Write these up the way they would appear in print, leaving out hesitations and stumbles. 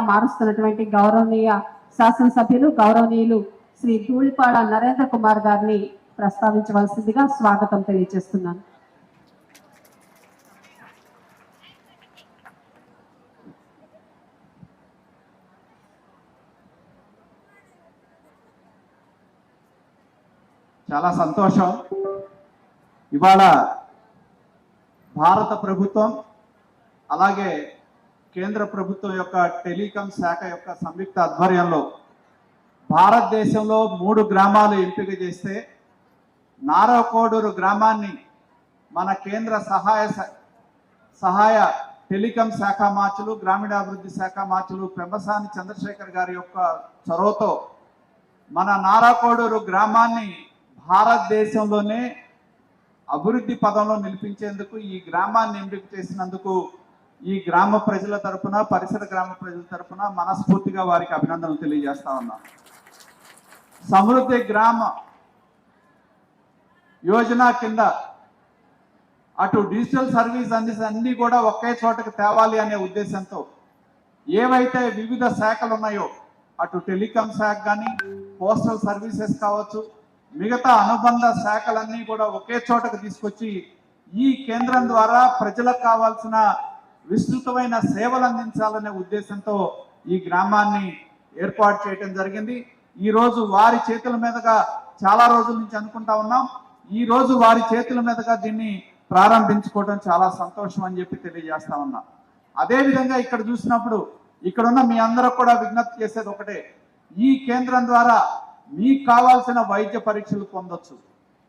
మారుస్తున్నటువంటి గౌరవనీయ శాసనసభ్యులు గౌరవనీయులు శ్రీ ధూళిపాడ నరేంద్ర కుమార్ గారిని ప్రస్తావించవలసిందిగా స్వాగతం తెలియజేస్తున్నాను. చాలా సంతోషం. ఇవాళ భారత ప్రభుత్వం అలాగే కేంద్ర ప్రభుత్వం యొక్క టెలికాం శాఖ యొక్క సంయుక్త ఆధ్వర్యంలో భారతదేశంలో 3 గ్రామాలు ఎంపిక చేస్తే నారాకోడూరు గ్రామాన్ని మన కేంద్ర సహాయ టెలికాం శాఖ మార్చులు గ్రామీణాభివృద్ధి శాఖ మార్చులు పెమ్మసాని చంద్రశేఖర్ గారి యొక్క చొరవతో మన నారాకోడూరు గ్రామాన్ని భారతదేశంలోనే అభివృద్ధి పదంలో నిలిపించేందుకు ఈ గ్రామాన్ని ఎంపిక చేసినందుకు ఈ గ్రామ ప్రజల తరపున పరిసర గ్రామ ప్రజల తరపున మనస్ఫూర్తిగా వారికి అభినందనలు తెలియజేస్తా ఉన్నాం. సమృద్ధి గ్రామ యోజన కింద అటు డిజిటల్ సర్వీస్ అన్ని కూడా ఒకే చోటకు తేవాలి అనే ఉద్దేశంతో ఏవైతే వివిధ శాఖలు ఉన్నాయో అటు టెలికాం శాఖ కానీ పోస్టల్ సర్వీసెస్ కావచ్చు మిగతా అనుబంధ శాఖలన్నీ కూడా ఒకే చోటకు తీసుకొచ్చి ఈ కేంద్రం ద్వారా ప్రజలకు కావాల్సిన విస్తృతమైన సేవలు అందించాలనే ఉద్దేశంతో ఈ గ్రామాన్ని ఏర్పాటు చేయడం జరిగింది. ఈ రోజు వారి చేతుల మీదుగా చాలా రోజుల నుంచి అనుకుంటా ఉన్నాం. ఈ రోజు వారి చేతుల మీదుగా దీన్ని ప్రారంభించుకోవడం చాలా సంతోషం అని చెప్పి తెలియజేస్తా ఉన్నా. అదేవిధంగా ఇక్కడ చూసినప్పుడు ఇక్కడున్న మీ అందరూ కూడా విజ్ఞప్తి చేసేది ఒకటే, ఈ కేంద్రం ద్వారా మీకు కావాల్సిన వైద్య పరీక్షలు పొందొచ్చు,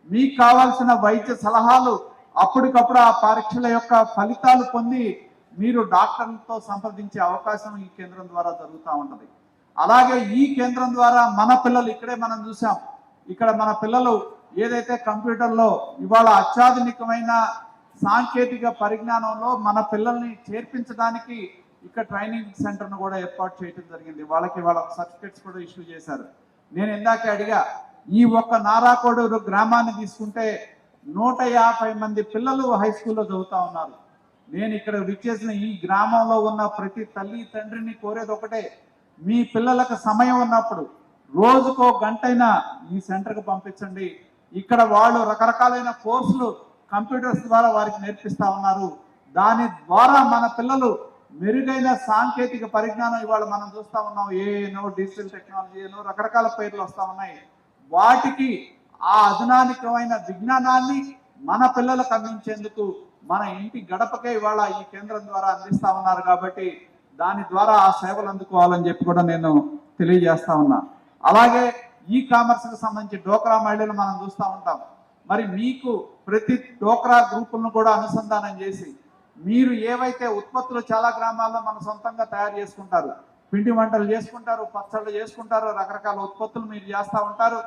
మీకు కావాల్సిన వైద్య సలహాలు అప్పటికప్పుడు ఆ పరీక్షల యొక్క ఫలితాలు పొంది మీరు డాక్టర్లతో సంప్రదించే అవకాశం ఈ కేంద్రం ద్వారా జరుగుతూ ఉంటుంది. అలాగే ఈ కేంద్రం ద్వారా మన పిల్లలు ఇక్కడే మనం చూసాం, ఇక్కడ మన పిల్లలు ఏదైతే కంప్యూటర్లో ఇవాళ అత్యాధునికమైన సాంకేతిక పరిజ్ఞానంలో మన పిల్లల్ని చేర్పించడానికి ఇక్కడ ట్రైనింగ్ సెంటర్ను కూడా ఏర్పాటు చేయడం జరిగింది. వాళ్ళకి వాళ్ళ సర్టిఫికెట్స్ కూడా ఇష్యూ చేశారు. నేను ఇందాకే అడిగా, ఈ ఒక్క నారాకోడూరు గ్రామాన్ని తీసుకుంటే 150 మంది పిల్లలు హై స్కూల్లో చదువుతా ఉన్నారు. నేను ఇక్కడ విచ్చేసిన ఈ గ్రామంలో ఉన్న ప్రతి తల్లి తండ్రిని కోరేది ఒకటే, మీ పిల్లలకు సమయం ఉన్నప్పుడు రోజుకో గంటైనా ఈ సెంటర్కి పంపించండి. ఇక్కడ వాళ్ళు రకరకాలైన కోర్సులు కంప్యూటర్స్ ద్వారా వారికి నేర్పిస్తా ఉన్నారు. దాని ద్వారా మన పిల్లలు మెరుగైన సాంకేతిక పరిజ్ఞానం ఇవాళ మనం చూస్తా ఉన్నాం. ఏనో డిజిటల్ టెక్నాలజీ ఏనో రకరకాల పేర్లు వస్తా ఉన్నాయి. వాటికి ఆ అధునానికమైన విజ్ఞానాన్ని మన పిల్లలకు అందించేందుకు మన ఇంటి గడపకే ఇవాళ ఈ కేంద్రం ద్వారా అందిస్తా ఉన్నారు. కాబట్టి దాని ద్వారా ఆ సేవలు అందుకోవాలని చెప్పి కూడా నేను తెలియజేస్తా ఉన్నా. అలాగే ఈ కామర్స్కి సంబంధించి డోక్రా మహిళలు మనం చూస్తూ ఉంటాం. మరి మీకు ప్రతి డోక్రా గ్రూపులను కూడా అనుసంధానం చేసి మీరు ఏవైతే ఉత్పత్తులు చాలా గ్రామాల్లో మన సొంతంగా తయారు చేసుకుంటారు, పిండి వంటలు చేసుకుంటారు, పచ్చళ్ళు చేసుకుంటారు, రకరకాల ఉత్పత్తులు మీరు చేస్తూ ఉంటారు.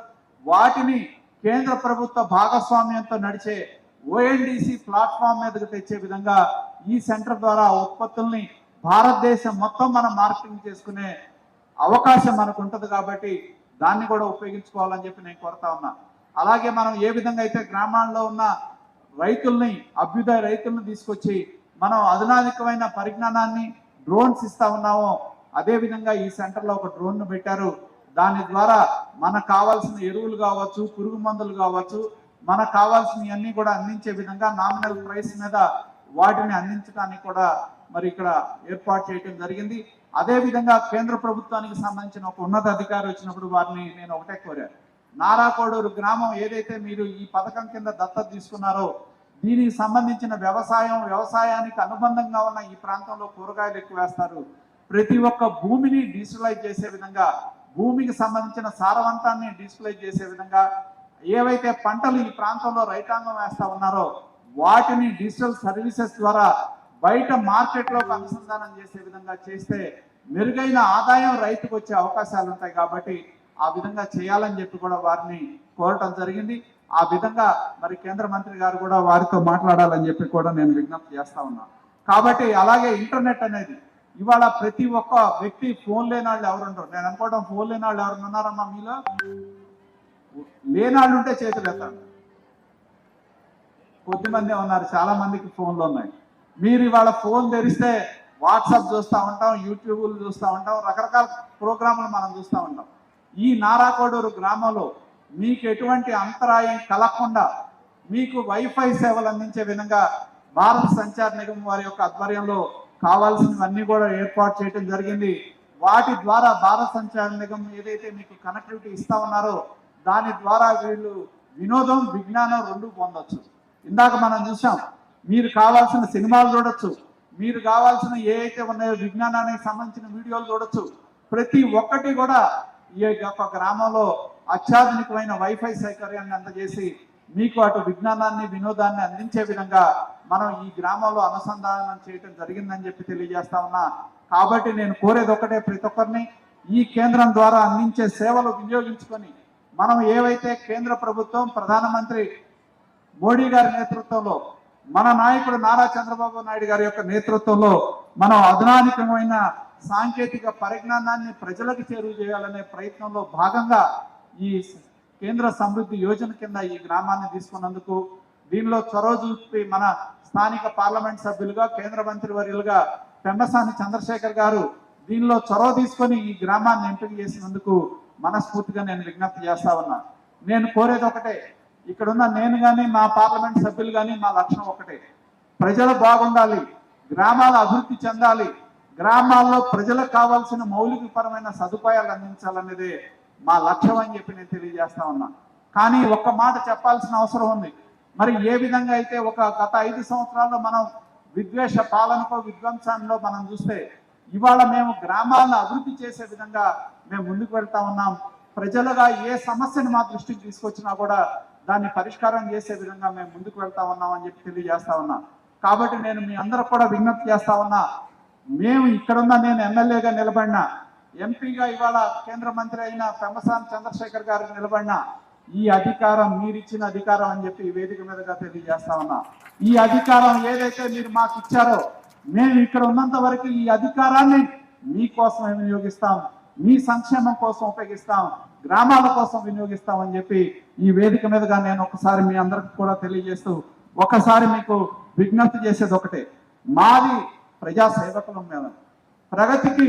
వాటిని కేంద్ర ప్రభుత్వ భాగస్వామ్యంతో నడిచే ONDC ప్లాట్ఫామ్ మీదకి తెచ్చే విధంగా ఈ సెంటర్ ద్వారా ఉత్పత్తుల్ని భారతదేశం మొత్తం మనం మార్కెటింగ్ చేసుకునే అవకాశం మనకు ఉంటుంది. కాబట్టి దాన్ని కూడా ఉపయోగించుకోవాలని చెప్పి నేను కోరుతా ఉన్నా. అలాగే మనం ఏ విధంగా అయితే గ్రామాల్లో ఉన్న రైతుల్ని అభ్యుదయ రైతులను తీసుకొచ్చి మనం అధునానికమైన పరిజ్ఞానాన్ని డ్రోన్స్ ఇస్తా ఉన్నామో అదేవిధంగా ఈ సెంటర్లో ఒక డ్రోన్ను పెట్టారు. దాని ద్వారా మనకు కావాల్సిన ఎరువులు కావచ్చు, పురుగు మందులు కావచ్చు, మనకు కావాల్సినవన్నీ కూడా అందించే విధంగా నామినల్ ప్రైస్ మీద వాటిని అందించడానికి కూడా మరి ఇక్కడ ఏర్పాటు చేయడం జరిగింది. అదేవిధంగా కేంద్ర ప్రభుత్వానికి సంబంధించిన ఒక ఉన్నత అధికారి వచ్చినప్పుడు వారిని నేను ఒకటే కోరాను, నారాకోడూరు గ్రామం ఏదైతే మీరు ఈ పథకం కింద దత్తత తీసుకున్నారో దీనికి సంబంధించిన వ్యవసాయానికి అనుబంధంగా ఉన్న ఈ ప్రాంతంలో కూరగాయలు ఎక్కువ వేస్తారు. ప్రతి ఒక్క భూమిని డిజిటలైజ్ చేసే విధంగా, భూమికి సంబంధించిన సారవంతాన్ని డిజిటలైజ్ చేసే విధంగా ఏవైతే పంటలు ఈ ప్రాంతంలో రైతాంగం వేస్తా ఉన్నారో వాటిని డిజిటల్ సర్వీసెస్ ద్వారా బయట మార్కెట్లోకి అనుసంధానం చేసే విధంగా చేస్తే మెరుగైన ఆదాయం రైతుకు వచ్చే అవకాశాలు ఉంటాయి. కాబట్టి ఆ విధంగా చేయాలని చెప్పి కూడా వారిని కోరటం జరిగింది. ఆ విధంగా మరి కేంద్ర మంత్రి గారు కూడా వారితో మాట్లాడాలని చెప్పి కూడా నేను విజ్ఞప్తి చేస్తా ఉన్నాను. కాబట్టి అలాగే ఇంటర్నెట్ అనేది ఇవాళ ప్రతి ఒక్క వ్యక్తి ఫోన్ లేని వాళ్ళు ఎవరుంటారు. నేను అనుకోవడం ఫోన్ లేని వాళ్ళు ఎవరు ఉన్నారమ్మా మీలో? లేనాళ్ళు ఉంటే చేతులు ఎత్తండి. కొద్దిమంది ఉన్నారు, చాలా మందికి ఫోన్లు ఉన్నాయి. మీరు ఇవాళ ఫోన్ తెరిస్తే వాట్సాప్ చూస్తూ ఉంటాం, యూట్యూబ్లు చూస్తూ ఉంటాం, రకరకాల ప్రోగ్రాములు మనం చూస్తూ ఉంటాం. ఈ నారాకోడూరు గ్రామంలో మీకు ఎటువంటి అంతరాయం కలగకుండా మీకు వైఫై సేవలు అందించే విధంగా భారత సంచార్ నిగమం వారి యొక్క ఆధ్వర్యంలో కావాల్సినవన్నీ కూడా ఏర్పాటు చేయడం జరిగింది. వాటి ద్వారా భారత సంచార్ నిగమం ఏదైతే మీకు కనెక్టివిటీ ఇస్తా ఉన్నారో దాని ద్వారా వీళ్ళు వినోదం, విజ్ఞానం రెండు పొందొచ్చు. ఇందాక మనం చూసాం, మీరు కావాల్సిన సినిమాలు చూడొచ్చు, మీరు కావాల్సిన ఏ అయితే ఉన్నాయో విజ్ఞానానికి సంబంధించిన వీడియోలు చూడొచ్చు. ప్రతి ఒక్కటి కూడా ఈ యొక్క గ్రామంలో అత్యాధునికమైన వైఫై సౌకర్యాన్ని అందజేసి మీకు అటు విజ్ఞానాన్ని, వినోదాన్ని అందించే విధంగా మనం ఈ గ్రామంలో అనుసంధానం చేయడం జరిగిందని చెప్పి తెలియజేస్తా ఉన్నా. కాబట్టి నేను కోరేది ఒకటే, ప్రతి ఒక్కరిని ఈ కేంద్రం ద్వారా అందించే సేవలు వినియోగించుకొని మనం ఏవైతే కేంద్ర ప్రభుత్వం ప్రధానమంత్రి మోడీ గారి నేతృత్వంలో, మన నాయకుడు నారా చంద్రబాబు నాయుడు గారి యొక్క నేతృత్వంలో మనం అధునాతనమైన సాంకేతిక పరిజ్ఞానాన్ని ప్రజలకు చేరువ చేయాలనే ప్రయత్నంలో భాగంగా ఈ కేంద్ర సమృద్ధి యోజన కింద ఈ గ్రామాన్ని తీసుకున్నందుకు, దీనిలో చొరవ చూపి మన స్థానిక పార్లమెంట్ సభ్యులుగా, కేంద్ర మంత్రి వర్యులుగా పెమ్మసాని చంద్రశేఖర్ గారు దీనిలో చొరవ తీసుకొని ఈ గ్రామాన్ని ఎంపిక చేసినందుకు మనస్ఫూర్తిగా నేను విజ్ఞప్తి చేస్తా ఉన్నా. నేను కోరేది ఒకటే, ఇక్కడున్న నేను కానీ మా పార్లమెంట్ సభ్యులు కానీ మా లక్ష్యం ఒకటే, ప్రజలు బాగుండాలి, గ్రామాలు అభివృద్ధి చెందాలి, గ్రామాల్లో ప్రజలకు కావాల్సిన మౌలికపరమైన సదుపాయాలు అందించాలనేదే మా లక్ష్యం అని చెప్పి నేను తెలియజేస్తా ఉన్నా. కానీ ఒక్క మాట చెప్పాల్సిన అవసరం ఉంది. మరి ఏ విధంగా అయితే గత 5 సంవత్సరాల్లో మనం విద్వేష పాలనకో విధ్వంసంలో మనం చూస్తే, ఇవాళ మేము గ్రామాలను అభివృద్ధి చేసే విధంగా మేము ముందుకు వెళ్తా ఉన్నాం. ప్రజలుగా ఏ సమస్యను మా దృష్టికి తీసుకొచ్చినా కూడా దాన్ని పరిష్కారం చేసే విధంగా మేము ముందుకు వెళ్తా ఉన్నాం అని చెప్పి తెలియజేస్తా ఉన్నా. కాబట్టి నేను మీ అందరూ కూడా విజ్ఞప్తి చేస్తా ఉన్నా, మేము ఇక్కడున్న, నేను ఎమ్మెల్యేగా నిలబడినా, ఎంపీగా ఇవాళ కేంద్ర మంత్రి అయిన పెమ్మసాని చంద్రశేఖర్ గారికి నిలబడినా, ఈ అధికారం మీరిచ్చిన అధికారం అని చెప్పి ఈ వేదిక మీదుగా తెలియజేస్తా ఉన్నా. ఈ అధికారం ఏదైతే మీరు మాకు ఇచ్చారో, మేము ఇక్కడ ఉన్నంత వరకు ఈ అధికారాన్ని మీకోసమే వినియోగిస్తాం, మీ సంక్షేమం కోసం ఉపయోగిస్తాం, గ్రామాల కోసం వినియోగిస్తాం అని చెప్పి ఈ వేదిక మీదుగా నేను ఒకసారి మీ అందరికి కూడా తెలియజేస్తూ ఒకసారి మీకు విజ్ఞప్తి చేసేది ఒకటే, మాది ప్రజా సేవకులం, మేము ప్రగతికి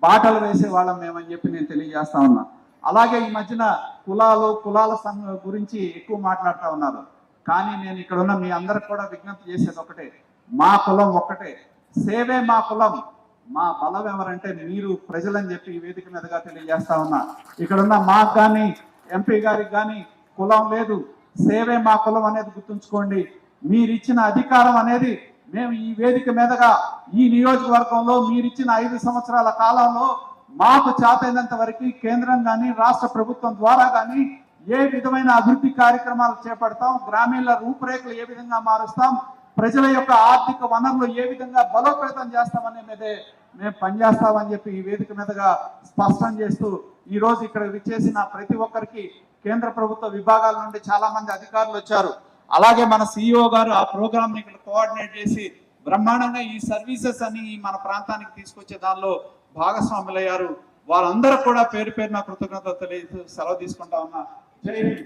బాటలు వేసే వాళ్ళం మేమని చెప్పి నేను తెలియజేస్తా ఉన్నా. అలాగే ఈ మధ్యన కులాల గురించి ఎక్కువ మాట్లాడుతూ ఉన్నారు. కానీ నేను ఇక్కడ ఉన్న మీ అందరికి కూడా విజ్ఞప్తి చేసేది ఒకటే, మా కులం ఒక్కటే, సేవే మా కులం, మా బలం ఎవరంటే మీరు ప్రజలని చెప్పి ఈ వేదిక మీదుగా తెలియజేస్తా ఉన్నా. ఇక్కడున్న మాకు కానీ ఎంపీ గారికి కానీ కులం లేదు, సేవే మా కులం అనేది గుర్తుంచుకోండి. మీరిచ్చిన అధికారం అనేది మేము ఈ వేదిక మీదుగా ఈ నియోజకవర్గంలో మీరిచ్చిన 5 సంవత్సరాల కాలంలో మాకు చేతైనంత వరకు కేంద్రం కానీ రాష్ట్ర ప్రభుత్వం ద్వారా కానీ ఏ విధమైన అభివృద్ధి కార్యక్రమాలు చేపడతాం, గ్రామీణ రూపురేఖలు ఏ విధంగా మారుస్తాం, ప్రజల యొక్క ఆర్థిక వనరులు ఏ విధంగా బలోపేతం చేస్తామనే మీదే మేము పనిచేస్తామని చెప్పి ఈ వేదిక మీదుగా స్పష్టం చేస్తూ, ఈ రోజు ఇక్కడ విచ్చేసిన ప్రతి ఒక్కరికి కేంద్ర ప్రభుత్వ విభాగాల నుండి చాలా మంది అధికారులు వచ్చారు. అలాగే మన సిఇఓ గారు ఆ ప్రోగ్రామ్ ని ఇక్కడ కోఆర్డినేట్ చేసి బ్రహ్మాండంగా ఈ సర్వీసెస్ అని మన ప్రాంతానికి తీసుకొచ్చే దానిలో భాగస్వాములయ్యారు. వాళ్ళందరూ కూడా పేరు పేరున కృతజ్ఞతలు తెలియజేస్తూ సెలవు తీసుకుంటా ఉన్నా. జై హింద్.